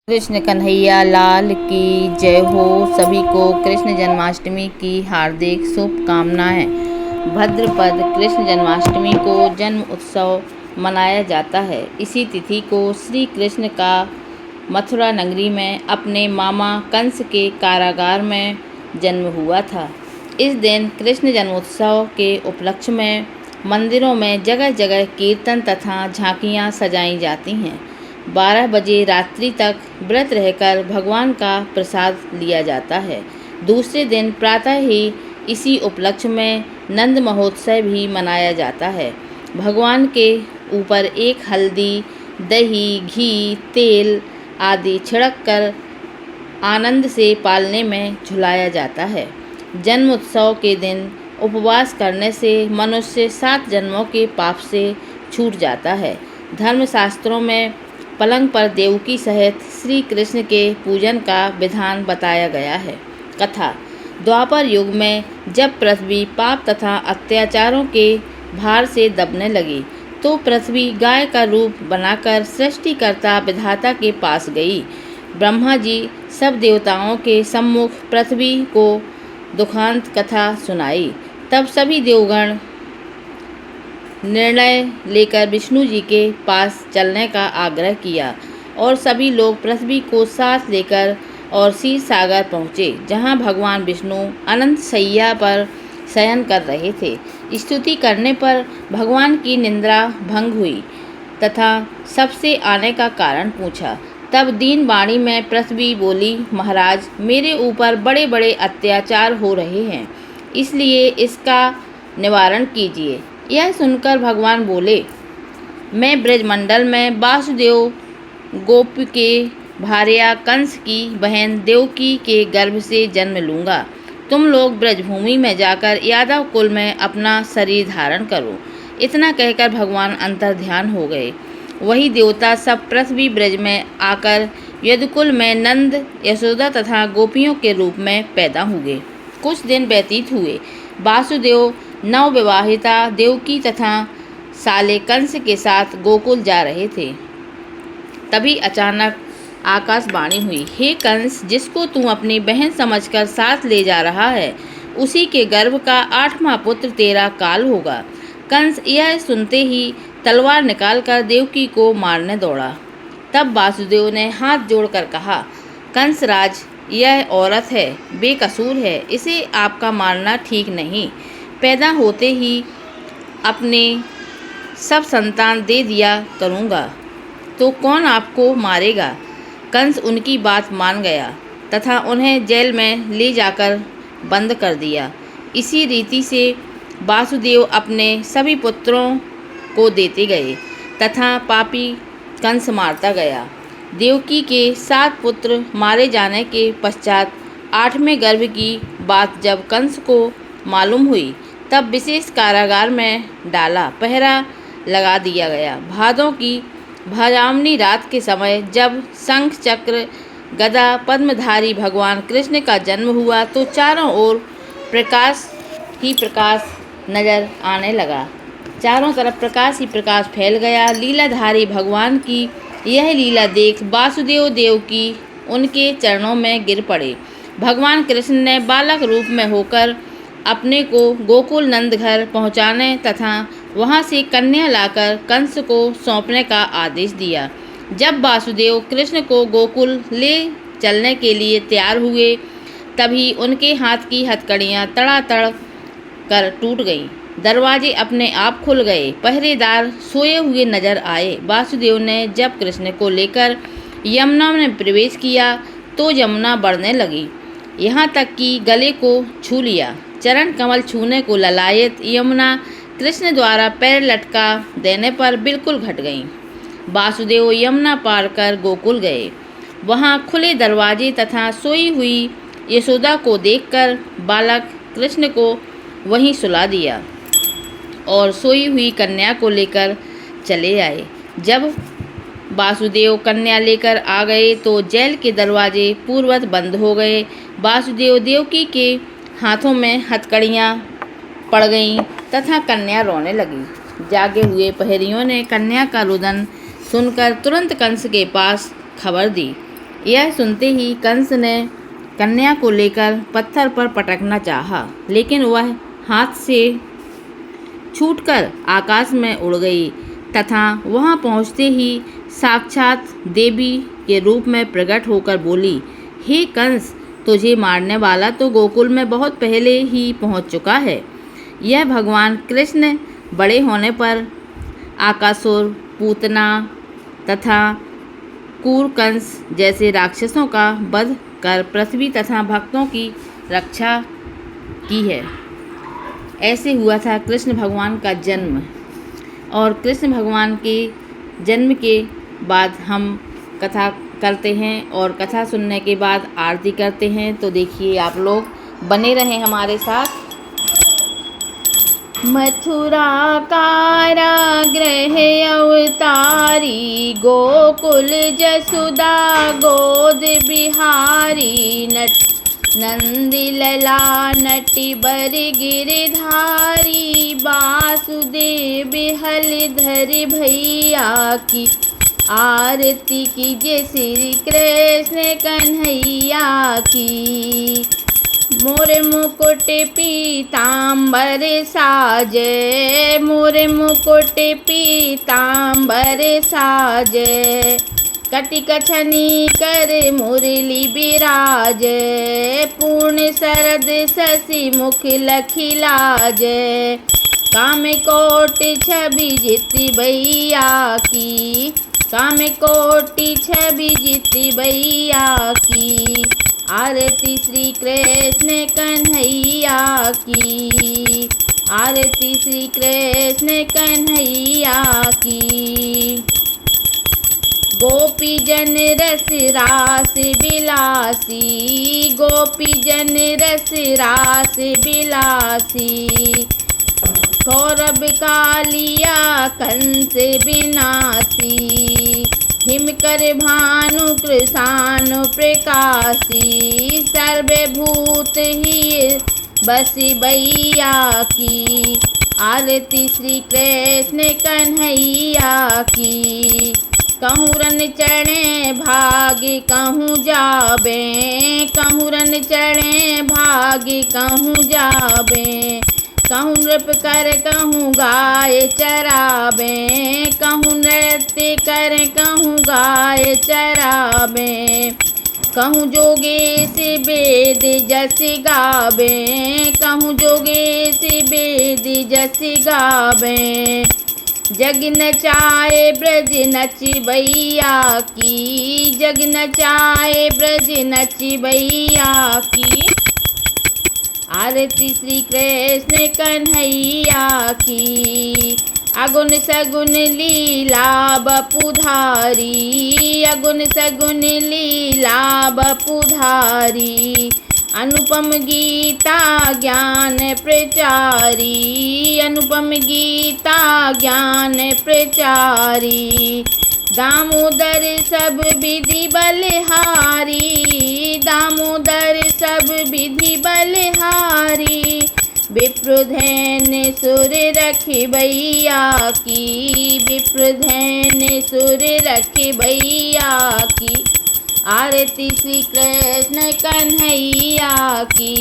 कृष्ण कन्हैया लाल की जय हो। सभी को कृष्ण जन्माष्टमी की हार्दिक शुभकामनाएं। भद्रपद कृष्ण जन्माष्टमी को जन्म उत्सव मनाया जाता है। इसी तिथि को श्री कृष्ण का मथुरा नगरी में अपने मामा कंस के कारागार में जन्म हुआ था। इस दिन कृष्ण जन्मोत्सव के उपलक्ष्य में मंदिरों में जगह जगह कीर्तन तथा झांकियाँ सजाई जाती हैं। 12 बजे रात्रि तक व्रत रहकर भगवान का प्रसाद लिया जाता है। दूसरे दिन प्रातः ही इसी उपलक्ष्य में नंद महोत्सव भी मनाया जाता है। भगवान के ऊपर एक हल्दी, दही, घी, तेल आदि छिड़क कर आनंद से पालने में झुलाया जाता है। जन्मोत्सव के दिन उपवास करने से मनुष्य 7 जन्मों के पाप से छूट जाता है। धर्मशास्त्रों में पलंग पर देवकी सहित श्री कृष्ण के पूजन का विधान बताया गया है। कथा: द्वापर युग में जब पृथ्वी पाप तथा अत्याचारों के भार से दबने लगी तो पृथ्वी गाय का रूप बनाकर सृष्टिकर्ता विधाता के पास गई। ब्रह्मा जी सब देवताओं के सम्मुख पृथ्वी को दुखांत कथा सुनाई। तब सभी देवगण निर्णय लेकर विष्णु जी के पास चलने का आग्रह किया और सभी लोग पृथ्वी को साथ लेकर और क्षीर सागर पहुँचे, जहाँ भगवान विष्णु अनंत शैया पर शयन कर रहे थे। स्तुति करने पर भगवान की निंद्रा भंग हुई तथा सबसे आने का कारण पूछा। तब दीन वाणी में पृथ्वी बोली, महाराज, मेरे ऊपर बड़े बड़े अत्याचार हो रहे हैं, इसलिए इसका निवारण कीजिए। यह सुनकर भगवान बोले, मैं ब्रजमंडल में वासुदेव गोप के भार्या कंस की बहन देवकी के गर्भ से जन्म लूँगा। तुम लोग ब्रजभूमि में जाकर यादव कुल में अपना शरीर धारण करो। इतना कहकर भगवान अंतर्ध्यान हो गए। वही देवता सब पृथ्वी ब्रज में आकर यदुकुल में नंद, यशोदा तथा गोपियों के रूप में पैदा हुए। कुछ दिन व्यतीत हुए। वासुदेव नवविवाहिता देवकी तथा साले कंस के साथ गोकुल जा रहे थे। तभी अचानक आकाशवाणी हुई, हे कंस, जिसको तू अपनी बहन समझकर साथ ले जा रहा है, उसी के गर्भ का 8वां पुत्र तेरा काल होगा। कंस यह सुनते ही तलवार निकालकर देवकी को मारने दौड़ा। तब वासुदेव ने हाथ जोड़कर कहा, कंसराज, यह औरत है, बेकसूर है, इसे आपका मारना ठीक नहीं। पैदा होते ही अपने सब संतान दे दिया करूँगा, तो कौन आपको मारेगा। कंस उनकी बात मान गया तथा उन्हें जेल में ले जाकर बंद कर दिया। इसी रीति से वासुदेव अपने सभी पुत्रों को देते गए तथा पापी कंस मारता गया। देवकी के 7 पुत्र मारे जाने के पश्चात 8वें गर्भ की बात जब कंस को मालूम हुई, तब विशेष कारागार में डाला पहरा लगा दिया गया। भादों की भाजामनी रात के समय जब शंख, चक्र, गदा, पद्मधारी भगवान कृष्ण का जन्म हुआ तो चारों ओर प्रकाश ही प्रकाश नजर आने लगा। चारों तरफ प्रकाश ही प्रकाश फैल गया। लीलाधारी भगवान की यह लीला देख वासुदेव देवकी उनके चरणों में गिर पड़े। भगवान कृष्ण ने बालक रूप में होकर अपने को गोकुल नंद घर पहुँचाने तथा वहाँ से कन्या लाकर कंस को सौंपने का आदेश दिया। जब वासुदेव कृष्ण को गोकुल ले चलने के लिए तैयार हुए, तभी उनके हाथ की हथकड़ियाँ तड़ातड़ कर टूट गईं। दरवाजे अपने आप खुल गए। पहरेदार सोए हुए नजर आए। वासुदेव ने जब कृष्ण को लेकर यमुना में प्रवेश किया तो यमुना बढ़ने लगी, यहाँ तक कि गले को छू लिया। चरण कमल छूने को ललायत यमुना कृष्ण द्वारा पैर लटका देने पर बिल्कुल घट गईं। वासुदेव यमुना पार कर गोकुल गए। वहाँ खुले दरवाजे तथा सोई हुई यशोदा को देखकर बालक कृष्ण को वहीं सुला दिया और सोई हुई कन्या को लेकर चले आए। जब वासुदेव कन्या लेकर आ गए तो जेल के दरवाजे पूर्ववत बंद हो गए। वासुदेव देवकी के हाथों में हथकड़ियाँ पड़ गईं तथा कन्या रोने लगी। जागे हुए प्रहरियों ने कन्या का रुदन सुनकर तुरंत कंस के पास खबर दी। यह सुनते ही कंस ने कन्या को लेकर पत्थर पर पटकना चाहा, लेकिन वह हाथ से छूटकर आकाश में उड़ गई तथा वहां पहुंचते ही साक्षात देवी के रूप में प्रकट होकर बोली, हे कंस, तुझे मारने वाला तो गोकुल में बहुत पहले ही पहुंच चुका है। यह भगवान कृष्ण बड़े होने पर आकासुर, पूतना तथा कूरकंस जैसे राक्षसों का वध कर पृथ्वी तथा भक्तों की रक्षा की है। ऐसे हुआ था कृष्ण भगवान का जन्म। और कृष्ण भगवान के जन्म के बाद हम कथा करते हैं और कथा सुनने के बाद आरती करते हैं। तो देखिए, आप लोग बने रहें हमारे साथ। मथुरा कारागृह अवतारी, गोकुल जसुदा गोद बिहारी, नंदी लला नटी बर गिरधारी, वासुदेव हलधर भैया की आरती कीजिए श्री कृष्ण कन्हैया की। मोरे मुकुट पीताम्बर साजे, मोरे मुकुट पीताम्बर साजे, कटिक छनी कर मुरली बिराज, पूर्ण शरद शशि मुख लखिलाज, काम कोट छवि जिति भैया की, काम कोटि छवि जिति भैया की, आरती श्री कृष्ण कन्हैया की, आरती श्री कृष्ण कन्हैया की। गोपी जन रस रास बिलासी, गोपी जन रस रास बिलासी, कौरव कालिया कंस विनाशी, हिमकर भानु कृशानु प्रकाशी, सर्वभूत ही बसी भैया की, आरती श्री कृष्ण कन्हैया की। कहूँ रन चढ़े भाग्य कहूँ जाबे, कहूँ रन चढ़े भाग्य कहूँ जाबे, कहूँ नृप कर कहूँ गाय चराबे, कहूँ नृत्य कर कहूँ गाय चराबे, कहूँ जोगेश वेद जस गाबे, कहूँ जोगेश वेद जस गाबे, जग नचाए ब्रज नच भैया की, जग नचाए ब्रज नच भैया की, आरती श्री कृष्ण कन्हैया की। अगुन सगुन लीला बपुधारी, अगुन सगुन लीला बपुधारी, अनुपम गीता ज्ञान प्रचारी, अनुपम गीता ज्ञान प्रचारी, दामोदर सब विधि बलहारी, दामोदर सब विधि बलहारी, विप्रुधैन सुर रखी भैया की, विप्रुधैन सुर रखी भैया की, आरती श्री कृष्ण कन्हैया की।